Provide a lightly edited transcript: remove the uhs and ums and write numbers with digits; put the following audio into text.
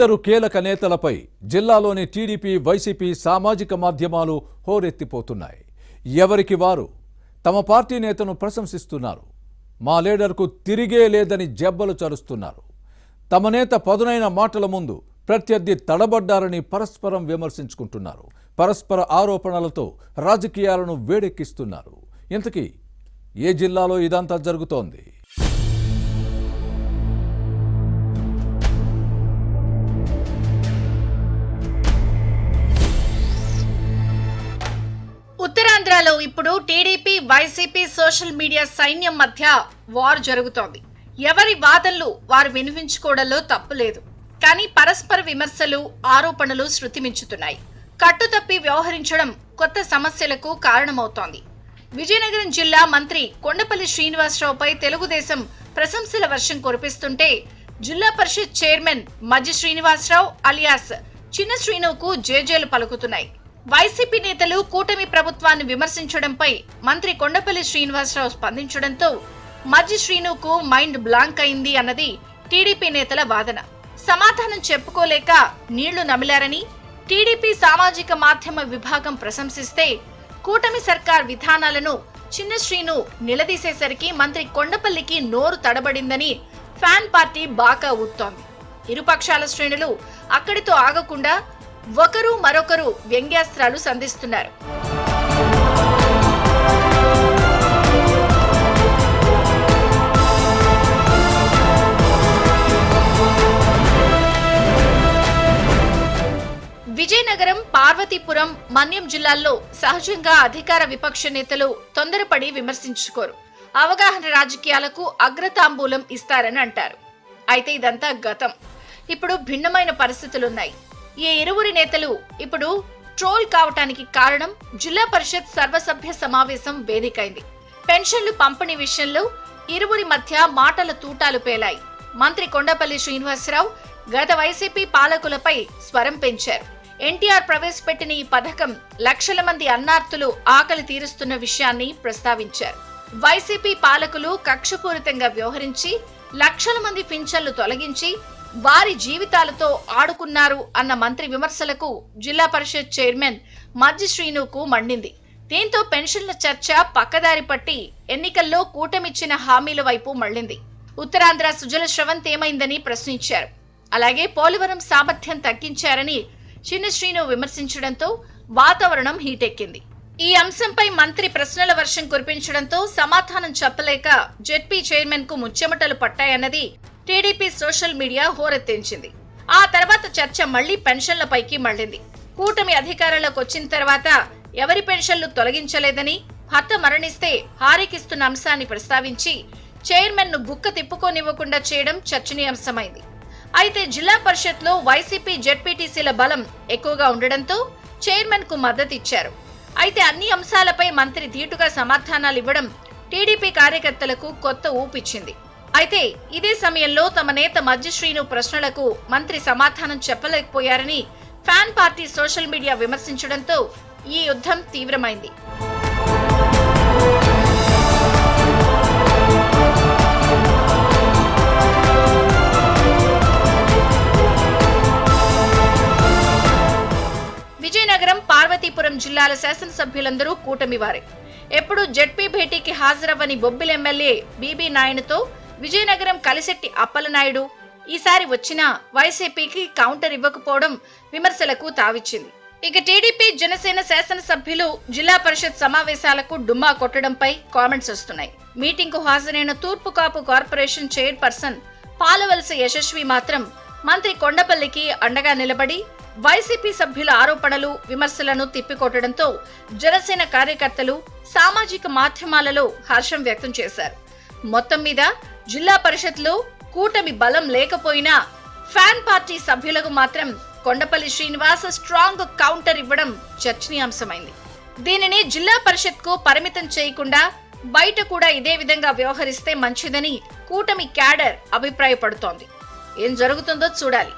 ఇద్దరు కీలక నేతలపై జిల్లాలోని టీడీపీ వైసీపీ సామాజిక మాధ్యమాలు హోరెత్తిపోతున్నాయి. ఎవరికి వారు తమ పార్టీ నేతను ప్రశంసిస్తున్నారు. మా లీడర్కు తిరిగే లేదని జబ్బలు చరుస్తున్నారు. తమ నేత పదునైన మాటల ముందు ప్రత్యర్థి తడబడ్డారని పరస్పరం విమర్శించుకుంటున్నారు. పరస్పర ఆరోపణలతో రాజకీయాలను వేడెక్కిస్తున్నారు. ఇంతకీ ఏ జిల్లాలో ఇదంతా జరుగుతోంది? ఉత్తరాంధ్రలో ఇప్పుడు టీడీపీ వైసీపీ సోషల్ మీడియా సైన్యం మధ్య వార్ జరుగుతోంది. ఎవరి వాదనలు వారు వినిపించుకోవడంలో తప్పు లేదు. కానీ పరస్పర విమర్శలు, ఆరోపణలు శృతిమించుతున్నాయి. కట్టుతప్పి వ్యవహరించడం కొత్త సమస్యలకు కారణమవుతోంది. విజయనగరం జిల్లా మంత్రి కొండపల్లి శ్రీనివాసరావుపై తెలుగుదేశం ప్రశంసల వర్షం కురిపిస్తుంటే జిల్లా పరిషత్ చైర్మన్ మజ్జి శ్రీనివాసరావు అలియాస్ చిన్న శ్రీనుకు జేజేలు పలుకుతున్నాయి. వైసీపీ నేతలు కూటమి ప్రభుత్వాన్ని విమర్శించడంపై మంత్రి కొండపల్లి శ్రీనివాసరావు స్పందించడంతో మజ్జి శ్రీనుకు మైండ్ బ్లాంక్ అయింది అన్నది టీడీపీ నేతల వాదన. సమాధానం చెప్పుకోలేక నీళ్లు నమిలారని టీడీపీ సామాజిక మాధ్యమ విభాగం ప్రశంసిస్తే, కూటమి సర్కార్ విధానాలను చిన్న శ్రీను నిలదీసేసరికి మంత్రి కొండపల్లికి నోరు తడబడిందని ఫ్యాన్ పార్టీ బాకా ఊత్తోంది. ఇరుపక్షాల శ్రేణులు అక్కడితో ఆగకుండా ఒకరు మరొకరు వ్యంగ్యాస్త్రాలు సంధిస్తున్నారు. విజయనగరం, పార్వతీపురం, మన్యం జిల్లాల్లో సహజంగా అధికార విపక్ష నేతలు తొందరపడి విమర్శించుకోరు. అవగాహన రాజకీయాలకు అగ్రతాంబూలం ఇస్తారని అంటారు. అయితే ఇదంతా గతం. ఇప్పుడు భిన్నమైన పరిస్థితులున్నాయి. ఈ ఇరువురి నేతలు ఇప్పుడు ట్రోల్ కావటానికి కారణం జిల్లా పరిషత్ సర్వసభ్య సమావేశం వేదికైంది. పెన్షన్లు పంపిణీ విషయంలో ఇరువురి మధ్య మాటల తూటాలు పేలాయి. మంత్రి కొండపల్లి శ్రీనివాసరావు గత వైసీపీ పాలకులపై స్వరం పెంచారు. ఎన్టీఆర్ ప్రవేశపెట్టిన ఈ పథకం లక్షల మంది అన్నార్తులు ఆకలి తీరుస్తున్న విషయాన్ని ప్రస్తావించారు. వైసీపీ పాలకులు కక్షపూరితంగా వ్యవహరించి లక్షల మంది పింఛన్లు తొలగించి వారి జీవితాలతో ఆడుకున్నారు అన్న మంత్రి విమర్శలకు జిల్లా పరిషత్ చైర్మన్ మజ్జి శ్రీనుకు మండింది. దీంతో పెన్షన్ల చర్చ పక్కదారి పట్టి ఎన్నికల్లో కూటమిచ్చిన హామీల వైపు మళ్లింది. ఉత్తరాంధ్ర సుజల శ్రవంత్ ఏమైందని ప్రశ్నించారు. అలాగే పోలవరం సామర్థ్యం తగ్గించారని చిన్న శ్రీను విమర్శించడంతో వాతావరణం హీటెక్కింది. ఈ అంశంపై మంత్రి ప్రశ్నల వర్షం కురిపించడంతో సమాధానం చెప్పలేక జెడ్పీ చైర్మన్ కు ముచ్చెమటలు పట్టాయన్నది టీడీపీ సోషల్ మీడియా హోరెత్తించింది. ఆ తర్వాత చర్చ మళ్లీ పెన్షన్లపైకి మళ్లింది. కూటమి అధికారంలోకి వచ్చిన తర్వాత ఎవరి పెన్షన్లు తొలగించలేదని, భర్త మరణిస్తే హారీకిస్తున్న అంశాన్ని ప్రస్తావించి చైర్మన్ ను గుక్క తిప్పుకోనివ్వకుండా చేయడం చర్చనీయాంశమైంది. అయితే జిల్లా పరిషత్ లో వైసీపీ జెడ్పీటీసీల బలం ఎక్కువగా ఉండడంతో చైర్మన్ కు మద్దతిచ్చారు. అయితే అన్ని అంశాలపై మంత్రి ధీటుగా సమాధానాలు ఇవ్వడం టీడీపీ కార్యకర్తలకు కొత్త ఊపిచ్చింది. అయితే ఇదే సమయంలో తమ నేత మజ్జి శ్రీను ప్రశ్నలకు మంత్రి సమాధానం చెప్పలేకపోయారని ఫ్యాన్ పార్టీ సోషల్ మీడియా విమర్శించడంతో ఈ యుద్ధం తీవ్రమైంది. విజయనగరం, పార్వతీపురం జిల్లాల శాసనసభ్యులందరూ కూటమి వారే. ఎప్పుడు జెడ్పీ భేటీకి హాజరవ్వని బొబ్బిలి ఎమ్మెల్యే బీబీ నాయుడుతో విజయనగరం కలిశెట్టి అప్పలనాయుడు ఈసారి వచ్చినా వైసీపీకి కౌంటర్ ఇవ్వకపోవడం విమర్శలకు తావిచ్చింది. ఇక టీడీపీ, జనసేన శాసనసభ్యులు జిల్లా పరిషత్ సమావేశాలకు డుమ్మా కొట్టడంపై కామెంట్స్ వస్తున్నాయి. మీటింగ్ కు హాజరైన తూర్పు కాపు కార్పొరేషన్ చైర్పర్సన్ పాలవలస యశస్వి మాత్రం మంత్రి కొండపల్లికి అండగా నిలబడి వైసీపీ సభ్యుల ఆరోపణలు, విమర్శలను తిప్పికొట్టడంతో జనసేన కార్యకర్తలు సామాజిక మాధ్యమాలలో హర్షం వ్యక్తం చేశారు. మొత్తం మీద జిల్లా పరిషత్లో కూటమి బలం లేకపోయినా ఫ్యాన్ పార్టీ సభ్యులకు మాత్రం కొండపల్లి శ్రీనివాస స్ట్రాంగ్ కౌంటర్ ఇవ్వడం చర్చనీయాంశమైంది. దీనిని జిల్లా పరిషత్ కు పరిమితం చేయకుండా బయట కూడా ఇదే విధంగా వ్యవహరిస్తే మంచిదని కూటమి క్యాడర్ అభిప్రాయపడుతోంది. ఏం జరుగుతుందో చూడాలి.